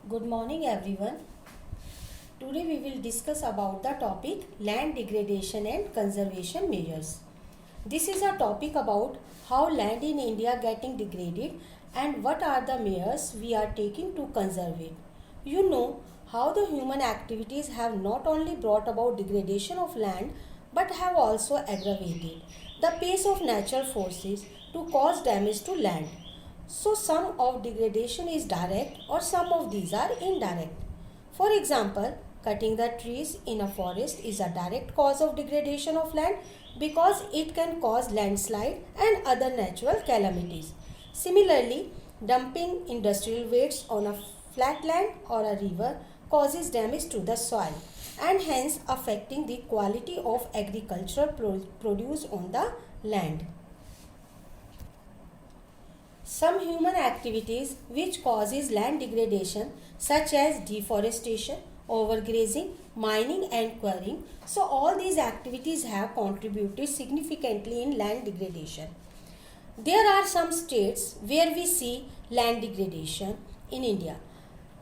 Good morning everyone. Today we will discuss about the topic land degradation and conservation measures. This is a topic about how land in India getting degraded and what are the measures we are taking to conserve it. You know how the human activities have not only brought about degradation of land but have also aggravated the pace of natural forces to cause damage to land. So some of degradation is direct or some of these are indirect. For example, cutting the trees in a forest is a direct cause of degradation of land because it can cause landslide and other natural calamities. Similarly, dumping industrial wastes on a flat land or a river causes damage to the soil and hence affecting the quality of agricultural produce on the land. Some human activities which causes land degradation such as deforestation, overgrazing, mining and quarrying. So all these activities have contributed significantly in land degradation. There are some states where we see land degradation in India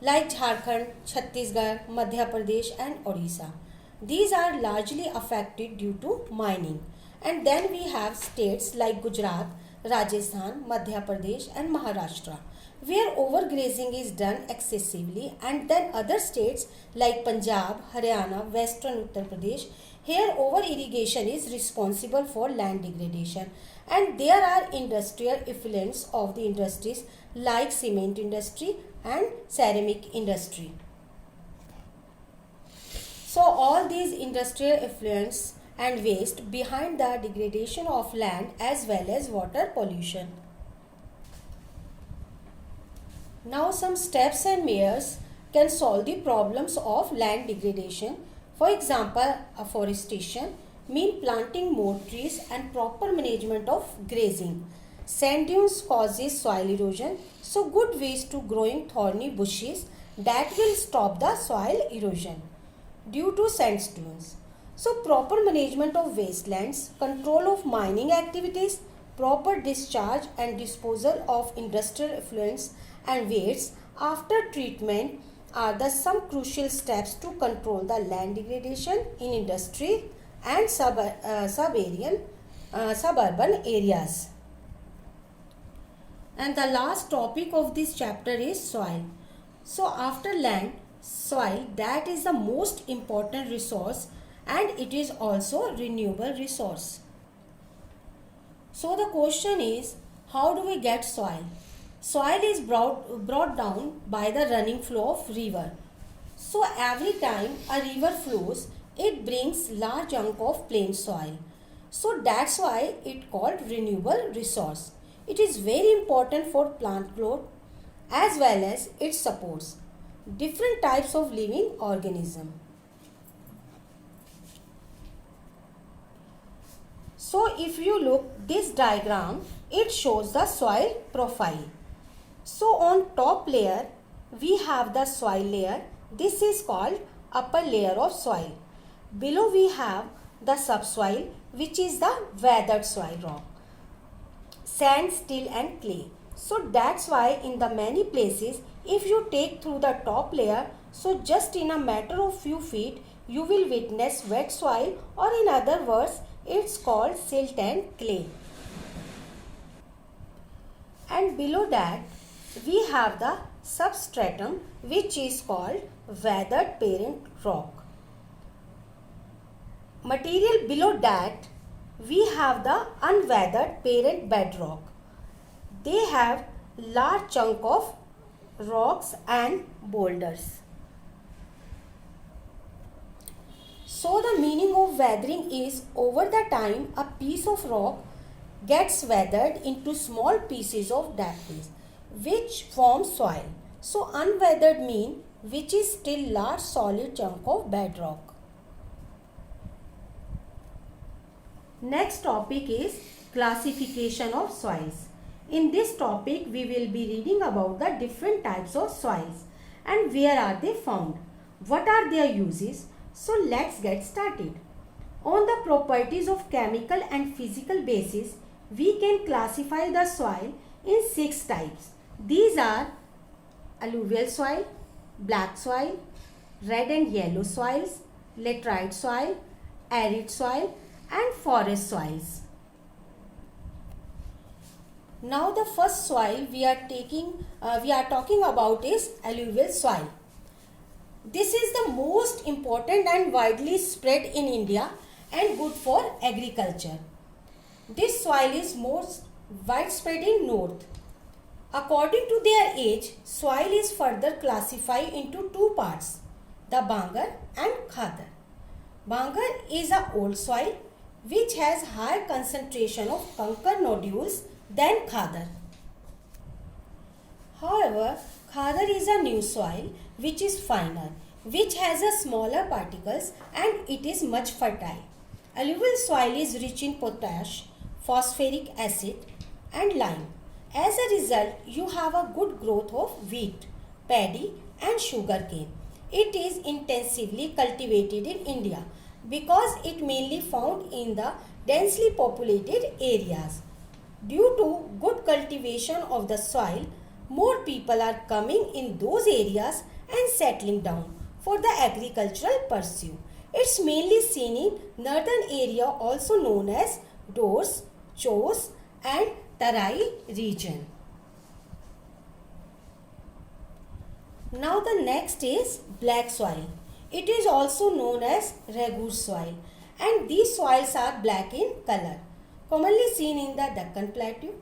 like Jharkhand, Chhattisgarh, Madhya Pradesh and Odisha. These are largely affected due to mining. And then we have states like Gujarat, Rajasthan, Madhya Pradesh and Maharashtra where overgrazing is done excessively, and then other states like Punjab, Haryana, Western Uttar Pradesh. Here over irrigation is responsible for land degradation, and there are industrial effluents of the industries like cement industry and ceramic industry. So all these industrial effluents and waste behind the degradation of land as well as water pollution. Now some steps and measures can solve the problems of land degradation. For example, afforestation means planting more trees and proper management of grazing. Sand dunes causes soil erosion, so good ways to growing thorny bushes that will stop the soil erosion due to sand dunes. So proper management of wastelands, control of mining activities, proper discharge and disposal of industrial effluents and wastes after treatment are the some crucial steps to control the land degradation in industry and suburban areas. And the last topic of this chapter is soil. So after land, soil, that is the most important resource and it is also renewable resource. So the question is, how do we get soil? Soil is brought down by the running flow of river. So every time a river flows, it brings large chunk of plain soil. So that's why it called renewable resource. It is very important for plant growth as well as it supports different types of living organism. So if you look this diagram, it shows the soil profile. So on top layer, we have the soil layer. This is called upper layer of soil. Below we have the subsoil, which is the weathered soil rock, sand, still and clay. So that's why in the many places, if you take through the top layer, so just in a matter of few feet, you will witness wet soil, or in other words, it's called silt and clay. And below that, we have the substratum, which is called weathered parent rock. Material below that, we have the unweathered parent bedrock. They have large chunk of rocks and boulders. So the meaning of weathering is over the time a piece of rock gets weathered into small pieces of debris which form soil. So unweathered mean which is still large solid chunk of bedrock. Next topic is classification of soils. In this topic we will be reading about the different types of soils and where are they found, what are their uses. So let's get started. On the properties of chemical and physical basis, we can classify the soil in 6 types. These are alluvial soil, black soil, red and yellow soils, laterite soil, arid soil and forest soils. Now the first soil we are talking about is alluvial soil. This is the most important and widely spread in India and good for agriculture. This soil is most widespread in north. According to their age, soil is further classified into two parts, the Bangar and Khadar. Bangar is an old soil which has higher concentration of conker nodules than Khadar. However, Khadar is a new soil which is finer, which has a smaller particles and it is much fertile. Alluvial soil is rich in potash, phosphoric acid and lime. As a result, you have a good growth of wheat, paddy and sugarcane. It is intensively cultivated in India because it mainly found in the densely populated areas. Due to good cultivation of the soil, more people are coming in those areas and settling down for the agricultural pursuit. It's mainly seen in northern area also known as Dors, Chos and Tarai region. Now the next is black soil. It is also known as Ragur soil and these soils are black in color, commonly seen in the Deccan Plateau,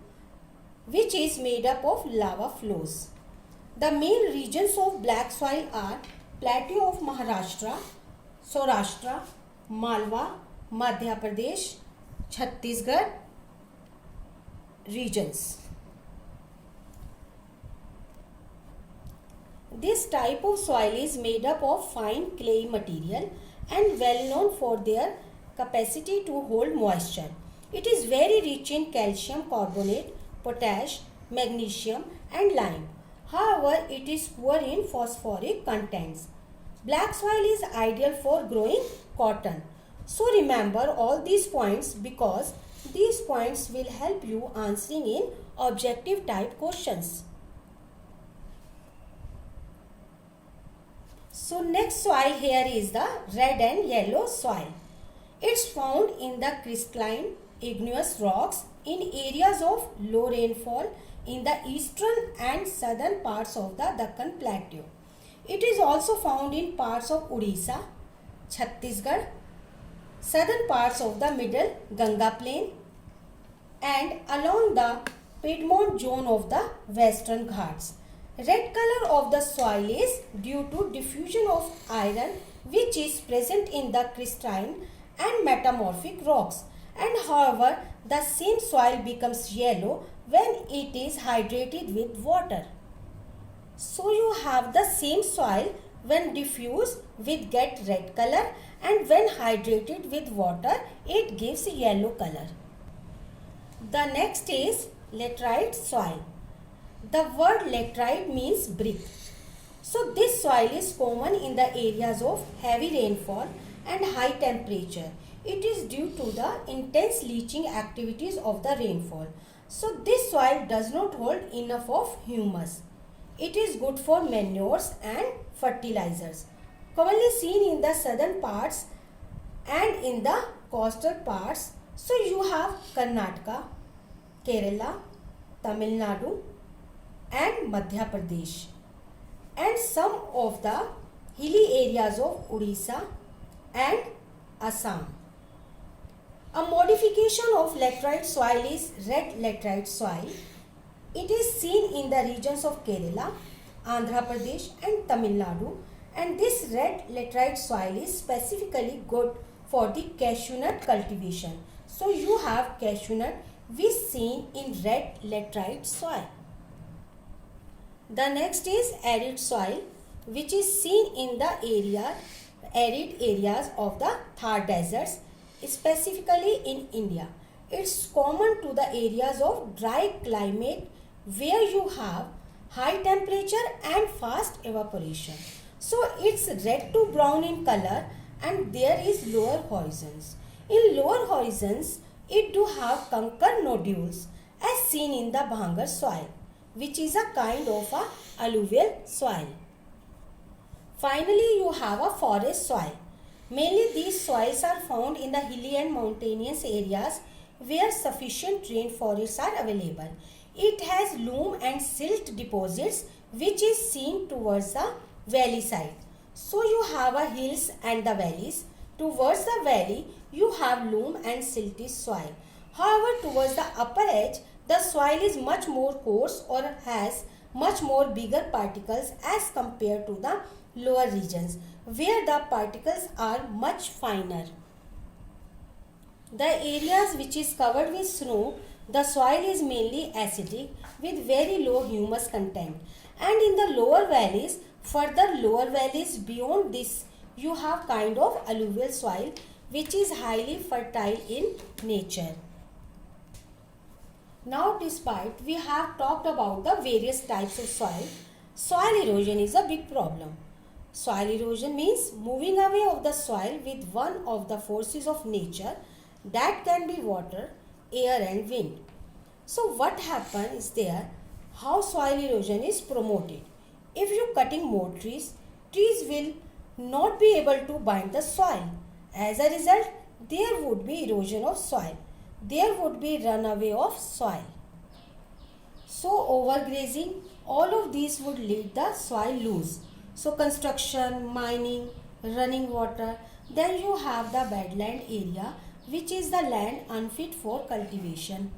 which is made up of lava flows. The main regions of black soil are Plateau of Maharashtra, Saurashtra, Malwa, Madhya Pradesh, Chhattisgarh regions. This type of soil is made up of fine clay material and well known for their capacity to hold moisture. It is very rich in calcium carbonate, potash, magnesium and lime. However, it is poor in phosphoric contents. Black soil is ideal for growing cotton. So remember all these points because these points will help you answering in objective type questions. So next soil here is the red and yellow soil. It's found in the crystalline igneous rocks in areas of low rainfall in the eastern and southern parts of the Deccan Plateau. It is also found in parts of Odisha, Chhattisgarh, southern parts of the middle Ganga plain and along the Piedmont zone of the western Ghats. Red color of the soil is due to diffusion of iron which is present in the crystalline and metamorphic rocks, and however the same soil becomes yellow when it is hydrated with water. So you have the same soil when diffused with get red color and when hydrated with water it gives yellow color. The next is laterite soil. The word laterite means brick. So this soil is common in the areas of heavy rainfall and high temperature. It is due to the intense leaching activities of the rainfall. So this soil does not hold enough of humus. It is good for manures and fertilizers. Commonly seen in the southern parts and in the coastal parts. So you have Karnataka, Kerala, Tamil Nadu and Madhya Pradesh and some of the hilly areas of Odisha and Assam. A modification of laterite soil is red laterite soil. It is seen in the regions of Kerala, Andhra Pradesh and Tamil Nadu, and this red laterite soil is specifically good for the cashew nut cultivation. So you have cashew nut which seen in red laterite soil. The next is arid soil which is seen in the arid areas of the Thar deserts, specifically in India. It's common to the areas of dry climate where you have high temperature and fast evaporation. So it's red to brown in color and there is lower horizons. In lower horizons, it do have conker nodules as seen in the Bhangar soil, which is a kind of a alluvial soil. Finally, you have a forest soil. Mainly these soils are found in the hilly and mountainous areas where sufficient rainforests are available. It has loam and silt deposits which is seen towards the valley side. So you have a hills and the valleys. Towards the valley, you have loam and silty soil. However, towards the upper edge, the soil is much more coarse or has much more bigger particles as compared to the lower regions where the particles are much finer. The areas which is covered with snow, the soil is mainly acidic with very low humus content. And in the lower valleys, further lower valleys beyond this, you have kind of alluvial soil which is highly fertile in nature. Now, despite we have talked about the various types of soil erosion is a big problem. Soil erosion means moving away of the soil with one of the forces of nature that can be water, air and wind. So what happens is there, how soil erosion is promoted. If you cutting more trees, trees will not be able to bind the soil. As a result, there would be erosion of soil. There would be runaway of soil. So overgrazing, all of these would lead the soil loose. So construction, mining, running water, then you have the badland area which is the land unfit for cultivation.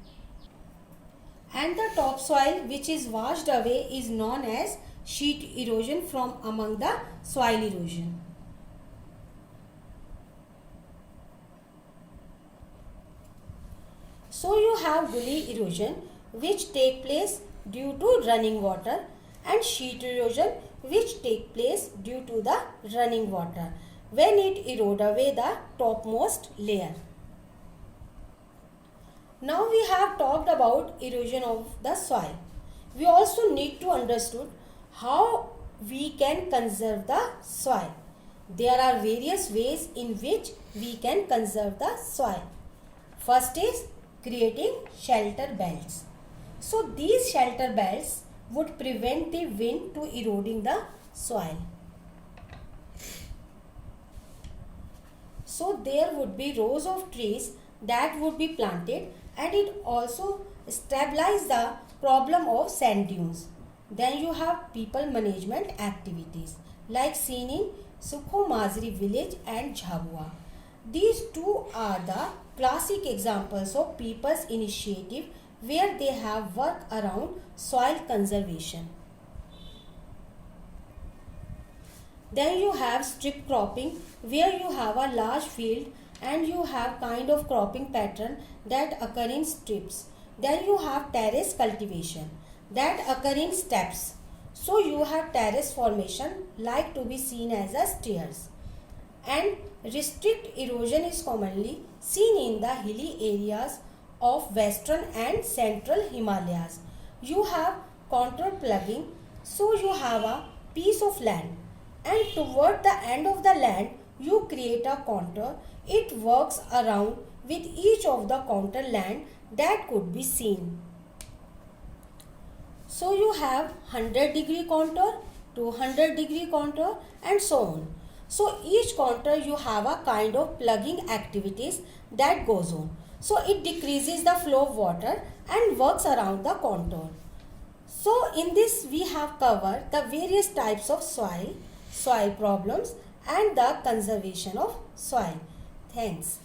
And the topsoil which is washed away is known as sheet erosion from among the soil erosion. So you have gully erosion which take place due to running water and sheet erosion which take place due to the running water when it erode away the topmost layer. Now we have talked about erosion of the soil. We also need to understand how we can conserve the soil. There are various ways in which we can conserve the soil. First is creating shelter belts. So these shelter belts would prevent the wind to eroding the soil. So there would be rows of trees that would be planted and it also stabilize the problem of sand dunes. Then you have people management activities like seen in Sukho Mazri village and Jhabua. These two are the classic examples of people's initiative where they have worked around soil conservation. Then you have strip cropping where you have a large field and you have kind of cropping pattern that occur in strips. Then you have terrace cultivation that occur in steps. So you have terrace formation like to be seen as a stairs. And restrict erosion is commonly seen in the hilly areas of western and central Himalayas. You have contour plugging, so you have a piece of land and toward the end of the land you create a contour. It works around with each of the contour land that could be seen. So you have 100-degree contour, 200-degree contour and so on. So each contour you have a kind of plugging activities that goes on. So it decreases the flow of water and works around the contour. So in this we have covered the various types of soil problems and the conservation of soil. Thanks.